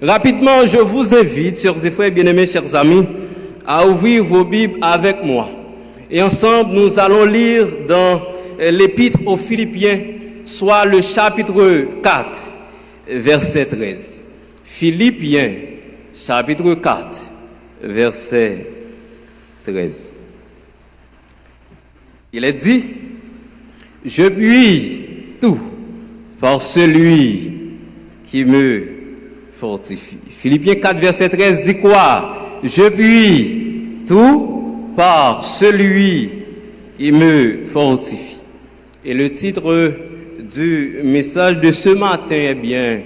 Rapidement, je vous invite, chers et frères bien-aimés, chers amis, à ouvrir vos Bibles avec moi. Et ensemble, nous allons lire dans l'Épître aux Philippiens, soit le chapitre 4, verset 13. Philippiens, chapitre 4, verset 13. Il est dit, « Je puis tout par celui qui me fortifie. » Philippiens 4, verset 13 dit quoi? Je puis tout par celui qui me fortifie. Et le titre du message de ce matin est bien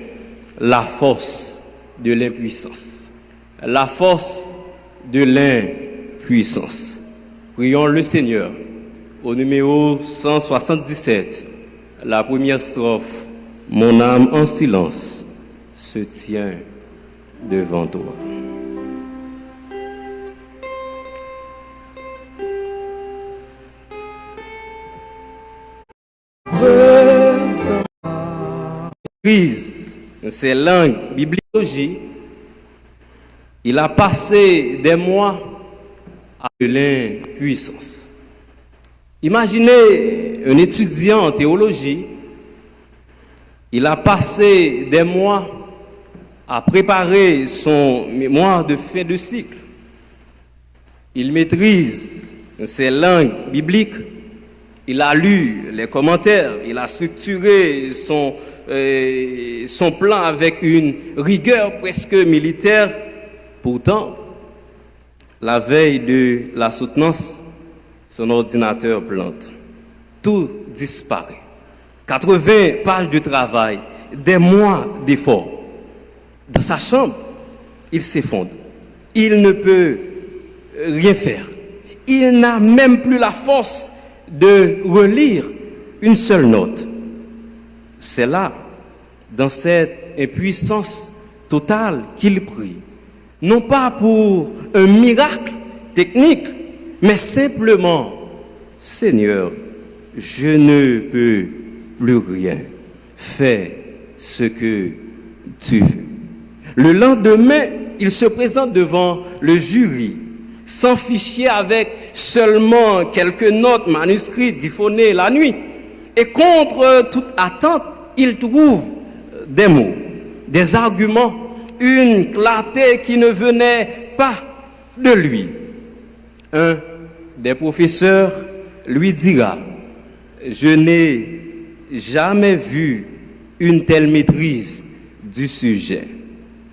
la force de l'impuissance. La force de l'impuissance. Prions le Seigneur au numéro 177, la première strophe. Mon âme en silence se tient devant toi. Prise ces langues bibliologie, il a passé des mois à de l'impuissance. Imaginez un étudiant en théologie, il a passé des mois à préparer son mémoire de fin de cycle. Il maîtrise ces langues bibliques, il a lu les commentaires, il a structuré son plan avec une rigueur presque militaire. Pourtant, la veille de la soutenance, son ordinateur plante. Tout disparaît. 80 pages de travail, des mois d'efforts. Dans sa chambre, il s'effondre. Il ne peut rien faire. Il n'a même plus la force de relire une seule note. C'est là, dans cette impuissance totale, qu'il prie. Non pas pour un miracle technique, mais simplement, Seigneur, je ne peux plus rien. Fais ce que tu veux. Le lendemain, il se présente devant le jury, sans fichier, avec seulement quelques notes manuscrites griffonnées la nuit. Et contre toute attente, il trouve des mots, des arguments, une clarté qui ne venait pas de lui. Un des professeurs lui dira, « Je n'ai jamais vu une telle maîtrise du sujet. »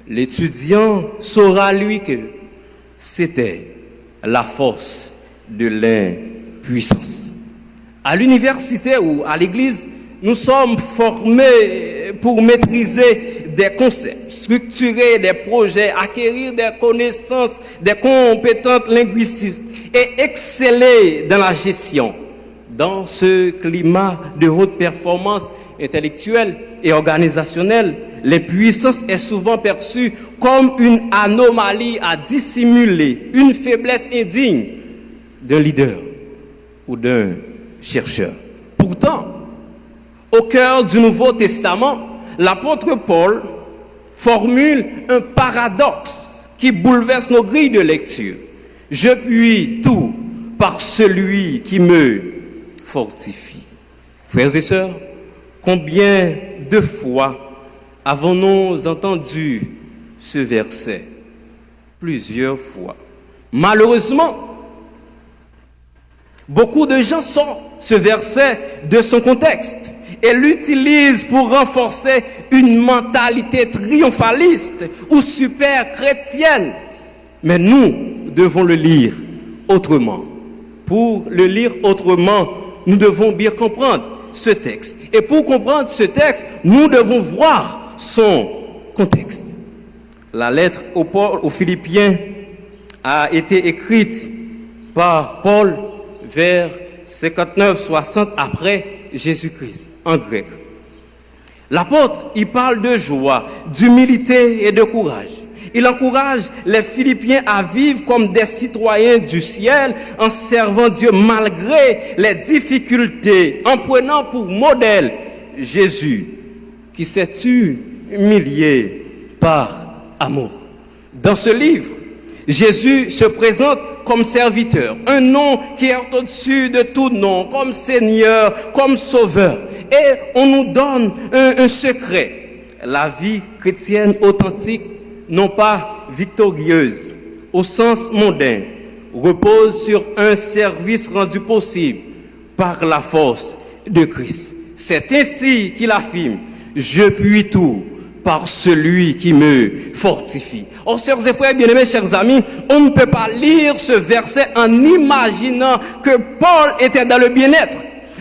L'étudiant saura, lui, que c'était la force de l'impuissance. À l'université ou à l'église, nous sommes formés pour maîtriser des concepts, structurer des projets, acquérir des connaissances, des compétences linguistiques et exceller dans la gestion. Dans ce climat de haute performance intellectuelle et organisationnelle, l'impuissance est souvent perçue comme une anomalie à dissimuler, une faiblesse indigne d'un leader ou d'un chercheur. Pourtant, au cœur du Nouveau Testament, l'apôtre Paul formule un paradoxe qui bouleverse nos grilles de lecture. Je puis tout par celui qui me fortifie. Frères et sœurs, combien de fois avons-nous entendu ce verset? Plusieurs fois. Malheureusement, beaucoup de gens sortent ce verset de son contexte et l'utilisent pour renforcer une mentalité triomphaliste ou super chrétienne. Mais nous devons le lire autrement. Pour le lire autrement, nous devons bien comprendre ce texte. Et pour comprendre ce texte, nous devons voir son contexte. La lettre aux Philippiens a été écrite par Paul vers 59-60 après Jésus-Christ, en grec. L'apôtre, il parle de joie, d'humilité et de courage. Il encourage les Philippiens à vivre comme des citoyens du ciel en servant Dieu malgré les difficultés, en prenant pour modèle Jésus qui s'est humilié par amour. Dans ce livre, Jésus se présente comme serviteur, un nom qui est au-dessus de tout nom, comme Seigneur, comme Sauveur. Et on nous donne un secret. La vie chrétienne authentique, non pas victorieuse, au sens mondain, repose sur un service rendu possible par la force de Christ. C'est ainsi qu'il affirme, je puis tout par celui qui me fortifie. Oh, sœurs et frères bien-aimés, chers amis, on ne peut pas lire ce verset en imaginant que Paul était dans le bien-être.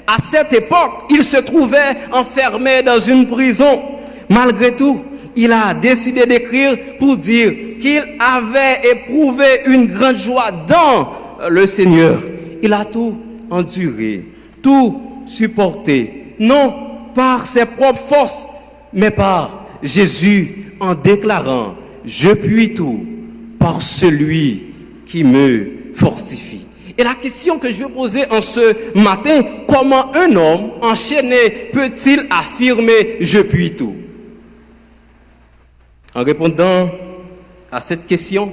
À cette époque, il se trouvait enfermé dans une prison. Malgré tout, il a décidé d'écrire pour dire qu'il avait éprouvé une grande joie dans le Seigneur. Il a tout enduré, tout supporté, non par ses propres forces, mais par Jésus en déclarant « Je puis tout par celui qui me fortifie ». Et la question que je vais poser en ce matin, comment un homme enchaîné peut-il affirmer « Je puis tout » ? En répondant à cette question,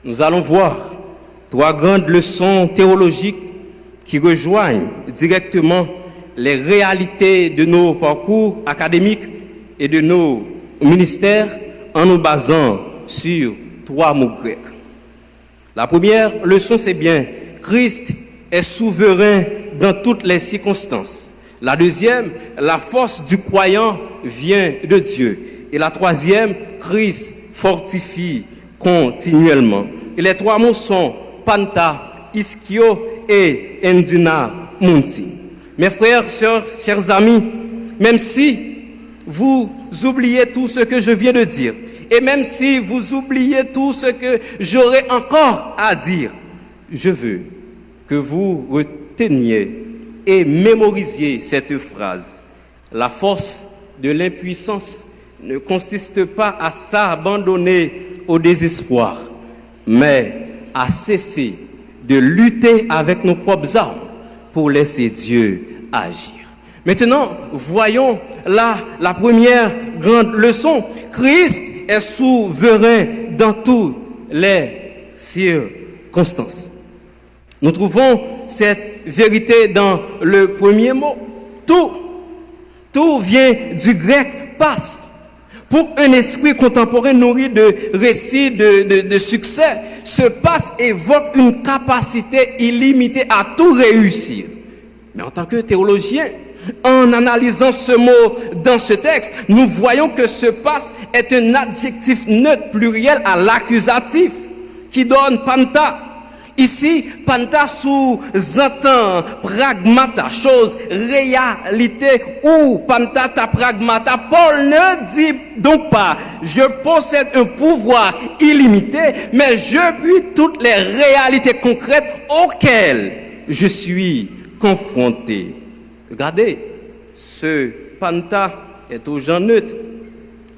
nous allons voir trois grandes leçons théologiques qui rejoignent directement les réalités de nos parcours académiques et de nos ministères en nous basant sur trois mots grecs. La première leçon, c'est bien, Christ est souverain dans toutes les circonstances. La deuxième, la force du croyant vient de Dieu. Et la troisième, Christ fortifie continuellement. Et les trois mots sont Panta, Ischio et Enduna Munti. Mes frères, sœurs, chers amis, même si vous oubliez tout ce que je viens de dire, et même si vous oubliez tout ce que j'aurai encore à dire, je veux que vous reteniez et mémorisiez cette phrase. La force de l'impuissance ne consiste pas à s'abandonner au désespoir, mais à cesser de lutter avec nos propres armes pour laisser Dieu agir. Maintenant, voyons là la première grande leçon. Christ est souverain dans toutes les circonstances. Nous trouvons cette vérité dans le premier mot. Tout vient du grec passe. Pour un esprit contemporain nourri de récits de succès, ce passe évoque une capacité illimitée à tout réussir. Mais en tant que théologien, en analysant ce mot dans ce texte, nous voyons que ce passe est un adjectif neutre pluriel à l'accusatif qui donne panta. Ici, panta sous-entend pragmata, chose, réalité, ou pantata pragmata. Paul ne dit donc pas, je possède un pouvoir illimité, mais je puis toutes les réalités concrètes auxquelles je suis confronté. Regardez, ce panta est au genre neutre.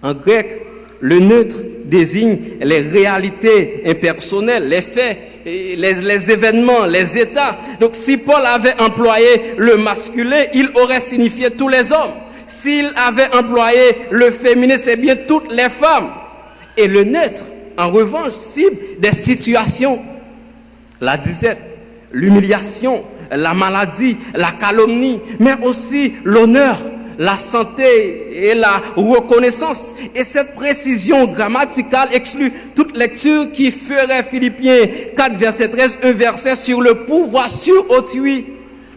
En grec, le neutre désigne les réalités impersonnelles, les faits, les événements, les états. Donc si Paul avait employé le masculin, il aurait signifié tous les hommes. S'il avait employé le féminin, c'est bien toutes les femmes. Et le neutre, en revanche, cible des situations. La disette, l'humiliation, la maladie, la calomnie, mais aussi l'honneur, la santé et la reconnaissance. Et cette précision grammaticale exclut toute lecture qui ferait Philippiens 4, verset 13, un verset sur le pouvoir sur autrui.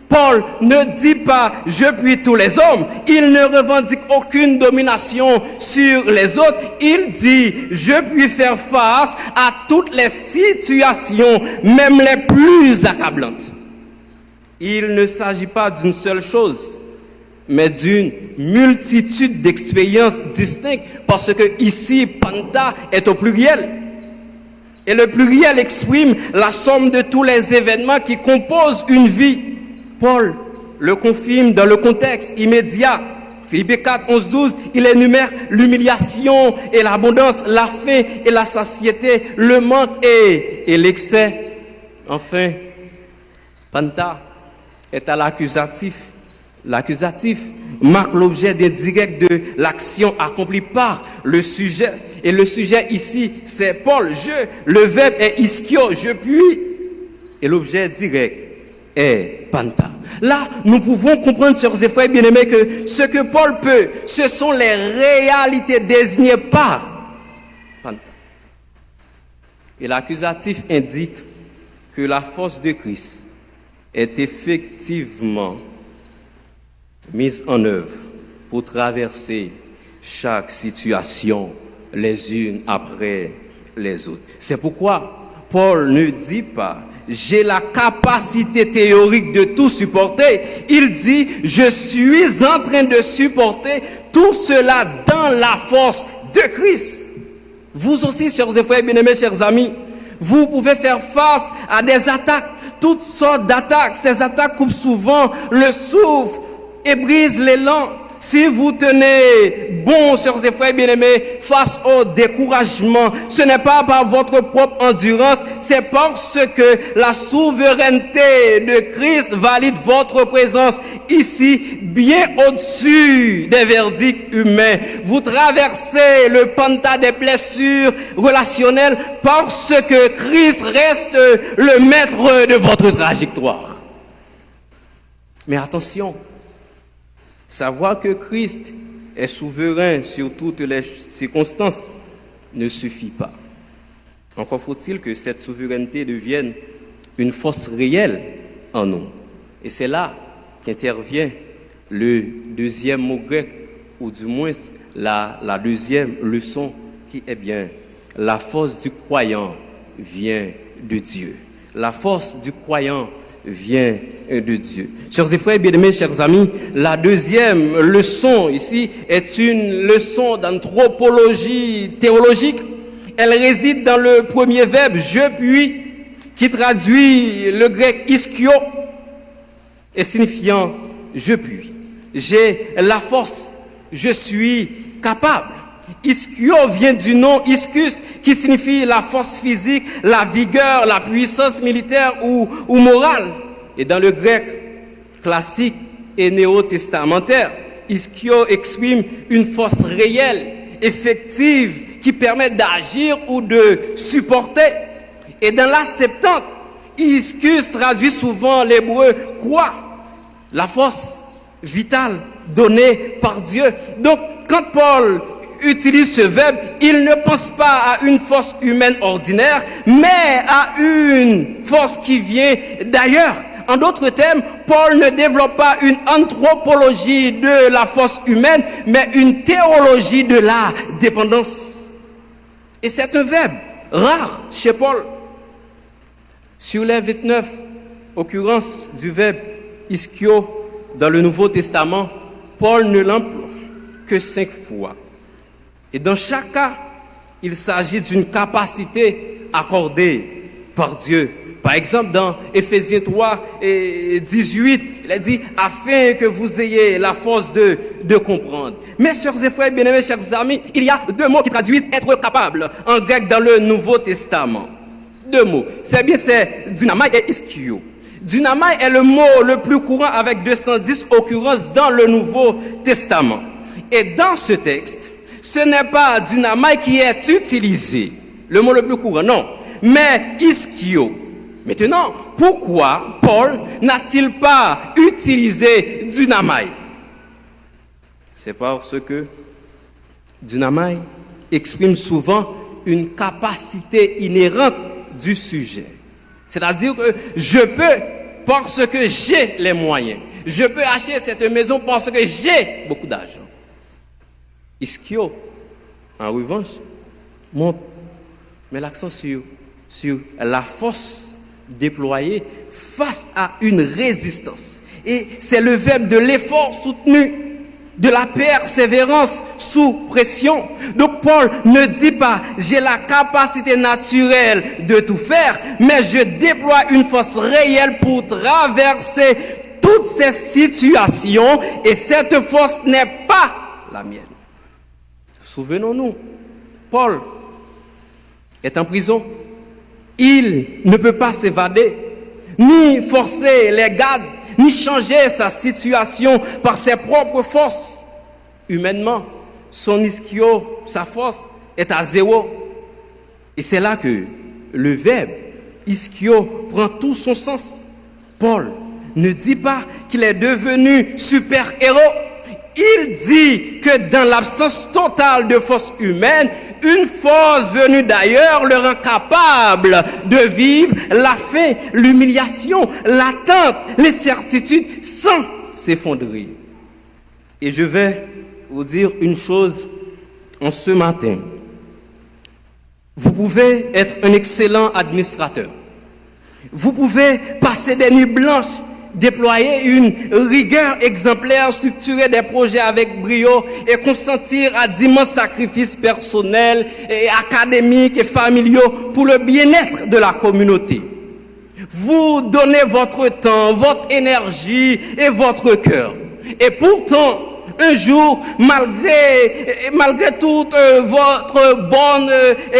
Paul ne dit pas « je puis tous les hommes », il ne revendique aucune domination sur les autres, il dit « je puis faire face à toutes les situations, même les plus accablantes ». Il ne s'agit pas d'une seule chose, mais d'une multitude d'expériences distinctes, parce que ici, Panta est au pluriel. Et le pluriel exprime la somme de tous les événements qui composent une vie. Paul le confirme dans le contexte immédiat. Philippiens 4, 11, 12, il énumère l'humiliation et l'abondance, la faim et la satiété, le manque et l'excès. Enfin, Panta est à l'accusatif. L'accusatif marque l'objet indirect de l'action accomplie par le sujet. Et le sujet ici, c'est Paul, je. Le verbe est ischio, je puis. Et l'objet direct est panta. Là, nous pouvons comprendre, sœurs et frères bien-aimés, que ce que Paul peut, ce sont les réalités désignées par panta. Et l'accusatif indique que la force de Christ est effectivement mise en œuvre pour traverser chaque situation les unes après les autres. C'est pourquoi Paul ne dit pas « j'ai la capacité théorique de tout supporter ». Il dit « je suis en train de supporter tout cela dans la force de Christ ». Vous aussi, chers et frères bien-aimés, chers amis, vous pouvez faire face à des attaques, toutes sortes d'attaques. Ces attaques coupent souvent le souffle et brisent l'élan. Si vous tenez bon, chers et frères bien-aimés, face au découragement, ce n'est pas par votre propre endurance, c'est parce que la souveraineté de Christ valide votre présence ici, bien au-dessus des verdicts humains. Vous traversez le panta des blessures relationnelles parce que Christ reste le maître de votre trajectoire. Mais attention, savoir que Christ est souverain sur toutes les circonstances ne suffit pas. Encore faut-il que cette souveraineté devienne une force réelle en nous. Et c'est là qu'intervient le deuxième mot grec, ou du moins la deuxième leçon qui est bien la force du croyant vient de Dieu. La force du croyant vient de Dieu. Chers et frères bien-aimés, chers amis, la deuxième leçon ici est une leçon d'anthropologie théologique. Elle réside dans le premier verbe « je puis » qui traduit le grec « ischio » et signifiant « je puis ». J'ai la force, je suis capable. Ischio vient du nom iscus qui signifie la force physique, la vigueur, la puissance militaire ou morale. Et dans le grec classique et néo-testamentaire, ischio exprime une force réelle, effective, qui permet d'agir ou de supporter. Et dans la Septante, iscus traduit souvent l'hébreu quoi, la force vitale donnée par Dieu. Donc, quand Paul utilise ce verbe, il ne pense pas à une force humaine ordinaire, mais à une force qui vient d'ailleurs. En d'autres termes, Paul ne développe pas une anthropologie de la force humaine, mais une théologie de la dépendance. Et c'est un verbe rare chez Paul. Sur les 29 occurrences du verbe ischio dans le Nouveau Testament, Paul ne l'emploie que 5 fois. Et dans chaque cas, il s'agit d'une capacité accordée par Dieu. Par exemple, dans Éphésiens 3 et 18, il a dit « afin que vous ayez la force de comprendre ». Mes chers et frères bien-aimés, chers amis, il y a 2 mots qui traduisent « être capable » en grec dans le Nouveau Testament. 2 mots. C'est dynamai et ischio. Dynamai est le mot le plus courant avec 210 occurrences dans le Nouveau Testament. Et dans ce texte, ce n'est pas dynamai qui est utilisé, le mot le plus courant, non, mais ischio. Maintenant, pourquoi Paul n'a-t-il pas utilisé dynamai? C'est parce que dynamai exprime souvent une capacité inhérente du sujet. C'est-à-dire que je peux parce que j'ai les moyens. Je peux acheter cette maison parce que j'ai beaucoup d'argent. Ischio, en revanche, montre, met l'accent sur la force déployée face à une résistance. Et c'est le verbe de l'effort soutenu, de la persévérance sous pression. Donc Paul ne dit pas « j'ai la capacité naturelle de tout faire », mais je déploie une force réelle pour traverser toutes ces situations et cette force n'est pas la mienne. Souvenons-nous, Paul est en prison. Il ne peut pas s'évader, ni forcer les gardes, ni changer sa situation par ses propres forces. Humainement, son ischio, sa force, est à zéro. Et c'est là que le verbe ischio prend tout son sens. Paul ne dit pas qu'il est devenu super-héros. Il dit que dans l'absence totale de force humaine, une force venue d'ailleurs le rend capable de vivre la faim, l'humiliation, l'attente, les certitudes sans s'effondrer. Et je vais vous dire une chose en ce matin. Vous pouvez être un excellent administrateur. Vous pouvez passer des nuits blanches, déployer une rigueur exemplaire, structurer des projets avec brio et consentir à d'immenses sacrifices personnels et académiques et familiaux pour le bien-être de la communauté. Vous donnez votre temps, votre énergie et votre cœur. Et pourtant, un jour, malgré toute votre bonne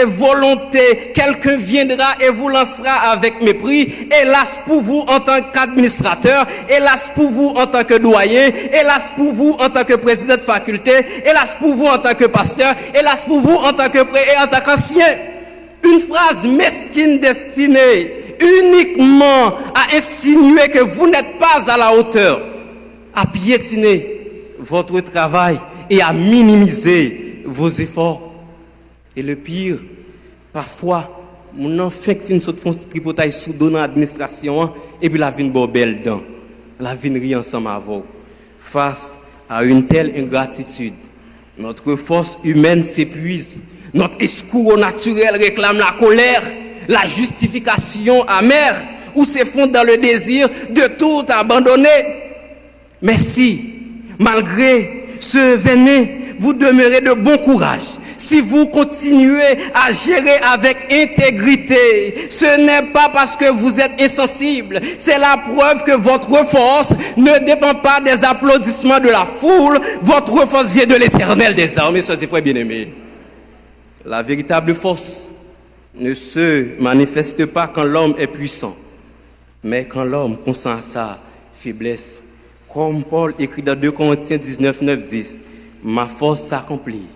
volonté, quelqu'un viendra et vous lancera avec mépris. Hélas pour vous en tant qu'administrateur, hélas pour vous en tant que doyen, hélas pour vous en tant que président de faculté, hélas pour vous en tant que pasteur, hélas pour vous en tant qu'ancien. Une phrase mesquine destinée uniquement à insinuer que vous n'êtes pas à la hauteur, à piétiner votre travail et à minimiser vos efforts. Et le pire, parfois, mon enfant qui fait un tripotage sous donnant l'administration et puis la vie de belle dedans. La vie rit ensemble avec vous. Face à une telle ingratitude, notre force humaine s'épuise. Notre escroc naturel réclame la colère, la justification amère ou s'effondre dans le désir de tout abandonner. Mais si, malgré ce venin, vous demeurez de bon courage, si vous continuez à gérer avec intégrité, ce n'est pas parce que vous êtes insensible, c'est la preuve que votre force ne dépend pas des applaudissements de la foule, votre force vient de l'Éternel des armées, soeurs et frères bien-aimés. La véritable force ne se manifeste pas quand l'homme est puissant, mais quand l'homme consent à sa faiblesse. Comme Paul écrit dans 2 Corinthiens 19, 9, 10, « Ma force s'accomplit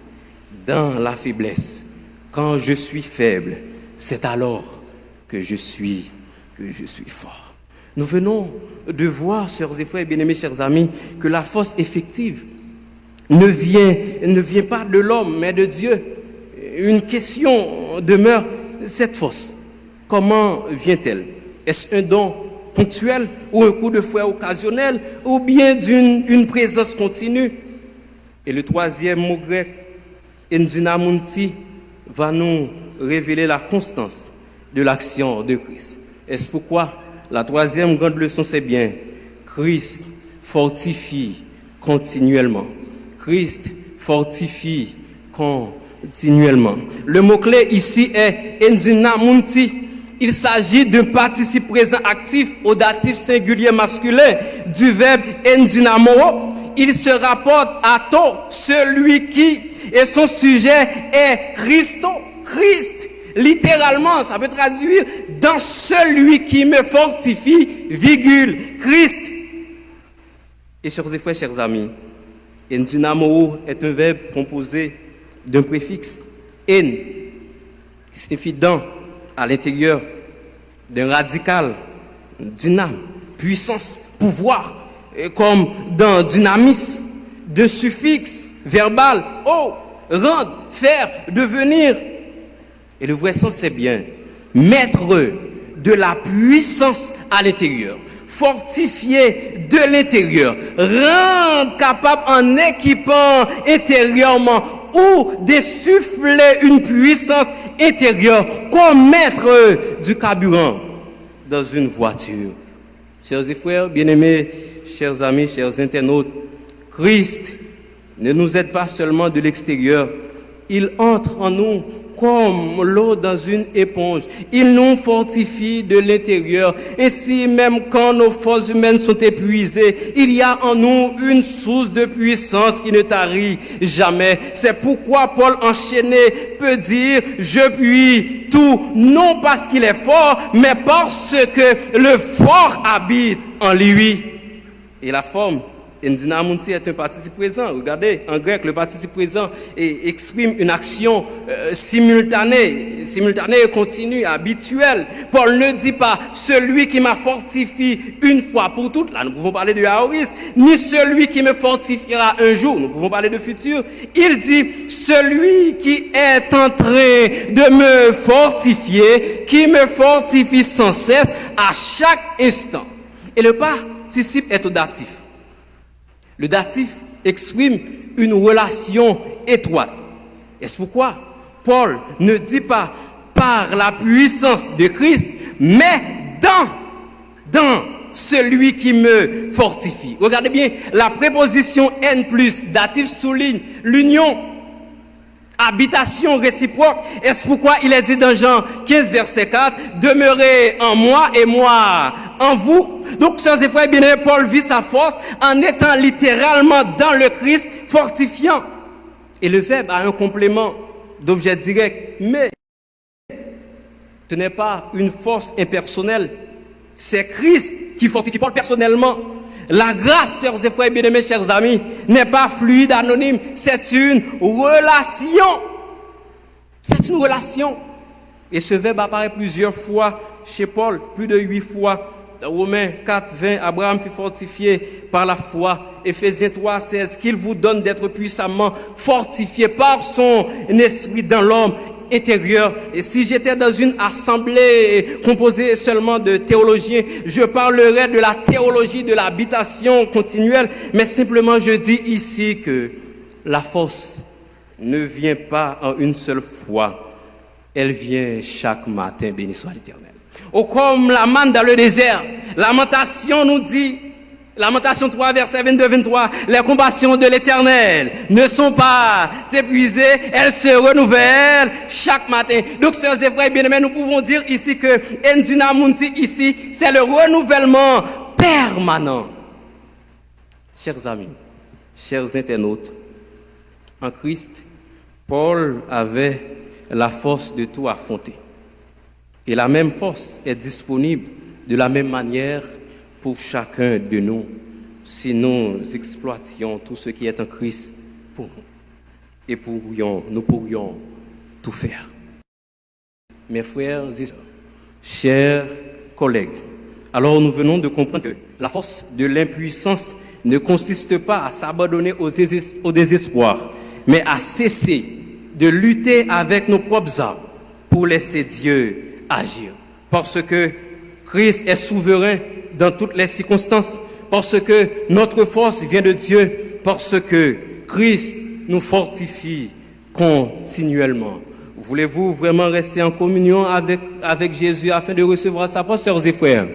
dans la faiblesse. Quand je suis faible, c'est alors que je suis fort. » Nous venons de voir, sœurs et frères, bien-aimés, chers amis, que la force effective ne vient pas de l'homme, mais de Dieu. Une question demeure, cette force, comment vient-elle? Est-ce un don ponctuel ou un coup de fouet occasionnel ou bien d'une présence continue? Et le troisième mot grec, endynamonti, va nous révéler la constance de l'action de Christ. Est-ce pourquoi la troisième grande leçon, c'est bien Christ fortifie continuellement. Christ fortifie continuellement. Le mot-clé ici est endynamonti. Il s'agit d'un participe présent actif au datif singulier masculin du verbe endynamo. Il se rapporte à to, celui qui, et son sujet est Christo, Christ. Littéralement, ça peut traduire dans celui qui me fortifie, virgule, Christ. Et chers frères, chers amis, endynamo est un verbe composé d'un préfixe en, qui signifie dans, à l'intérieur, d'un radical, dyname, puissance, pouvoir, et comme dans dynamis, de suffixe verbal, rendre, faire, devenir. Et le vrai sens, c'est bien mettre de la puissance à l'intérieur, fortifier de l'intérieur, rendre capable en équipant intérieurement ou d'insuffler une puissance intérieure, comme mettre du carburant dans une voiture. Chers et frères, bien-aimés, chers amis, chers internautes, Christ ne nous aide pas seulement de l'extérieur, il entre en nous comme l'eau dans une éponge. Il nous fortifie de l'intérieur. Ainsi, même quand nos forces humaines sont épuisées, il y a en nous une source de puissance qui ne tarit jamais. C'est pourquoi Paul enchaîné peut dire « Je puis tout », non parce qu'il est fort, mais parce que le fort habite en lui. Et la forme Endinamunti est un participe présent. Regardez, en grec, le participe présent exprime une action simultanée et continue, habituelle. Paul ne dit pas « celui qui m'a fortifié une fois pour toutes », là nous pouvons parler de aoris, ni « celui qui me fortifiera un jour », nous pouvons parler de futur. Il dit « celui qui est en train de me fortifier, qui me fortifie sans cesse à chaque instant ». Et le participe est au datif. Le datif exprime une relation étroite. Et c'est pourquoi Paul ne dit pas par la puissance de Christ, mais dans celui qui me fortifie. Regardez bien, la préposition N+, datif souligne l'union, habitation réciproque. Et c'est pourquoi il est dit dans Jean 15, verset 4, demeurez en moi et moi en vous. Donc, chers et frères bien-aimés, Paul vit sa force en étant littéralement dans le Christ fortifiant. Et le verbe a un complément d'objet direct, mais ce n'est pas une force impersonnelle. C'est Christ qui fortifie Paul personnellement. La grâce, chers et frères bien-aimés, chers amis, n'est pas fluide, anonyme, c'est une relation. C'est une relation. Et ce verbe apparaît plusieurs fois chez Paul, plus de 8 fois. Dans Romains 4, 20, Abraham fut fortifié par la foi. Éphésiens 3, 16, qu'il vous donne d'être puissamment fortifié par son esprit dans l'homme intérieur. Et si j'étais dans une assemblée composée seulement de théologiens, je parlerais de la théologie de l'habitation continuelle. Mais simplement, je dis ici que la force ne vient pas en une seule fois. Elle vient chaque matin, béni soit l'Éternel. Ou comme la manne dans le désert, Lamentation nous dit, Lamentation 3, verset 22-23, les compassions de l'Éternel ne sont pas épuisées, elles se renouvellent chaque matin. Donc, sœurs et frères bien-aimés, nous pouvons dire ici que Endinamunti ici, c'est le renouvellement permanent. Chers amis, chers internautes, en Christ, Paul avait la force de tout affronter. Et la même force est disponible de la même manière pour chacun de nous si nous exploitions tout ce qui est en Christ pour nous. Et nous pourrions tout faire. Mes frères et sœurs, chers collègues, alors nous venons de comprendre que la force de l'impuissance ne consiste pas à s'abandonner au désespoir, mais à cesser de lutter avec nos propres armes pour laisser Dieu agir. Parce que Christ est souverain dans toutes les circonstances, parce que notre force vient de Dieu, parce que Christ nous fortifie continuellement. Voulez-vous vraiment rester en communion avec Jésus afin de recevoir sa force, sœurs et frères?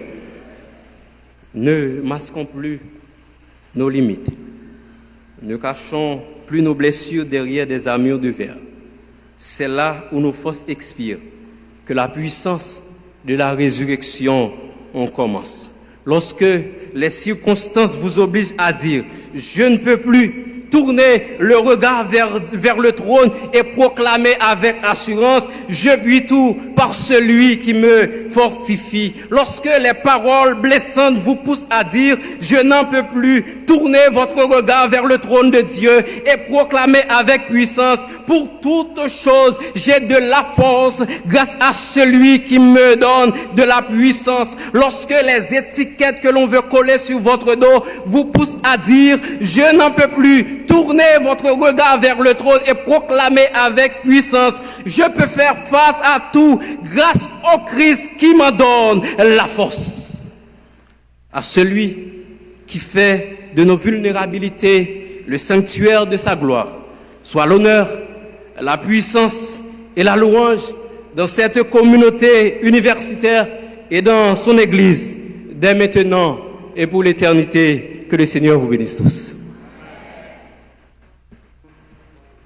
Ne masquons plus nos limites. Ne cachons plus nos blessures derrière des armures de verre. C'est là où nos forces expirent que la puissance de la résurrection on commence. Lorsque les circonstances vous obligent à dire « Je ne peux plus », tourner le regard vers le trône et proclamer avec assurance « Je puis tout par celui qui me fortifie ». Lorsque les paroles blessantes vous poussent à dire « Je n'en peux plus », tournez votre regard vers le trône de Dieu et proclamez avec puissance « Pour toutes choses, j'ai de la force grâce à celui qui me donne de la puissance ». Lorsque les étiquettes que l'on veut coller sur votre dos vous poussent à dire « Je n'en peux plus », tournez votre regard vers le trône et proclamez avec puissance « Je peux faire face à tout grâce au Christ qui m'en donne la force ». À celui qui fait de nos vulnérabilités le sanctuaire de sa gloire, soit l'honneur, la puissance et la louange dans cette communauté universitaire et dans son Église, dès maintenant et pour l'éternité. Que le Seigneur vous bénisse tous.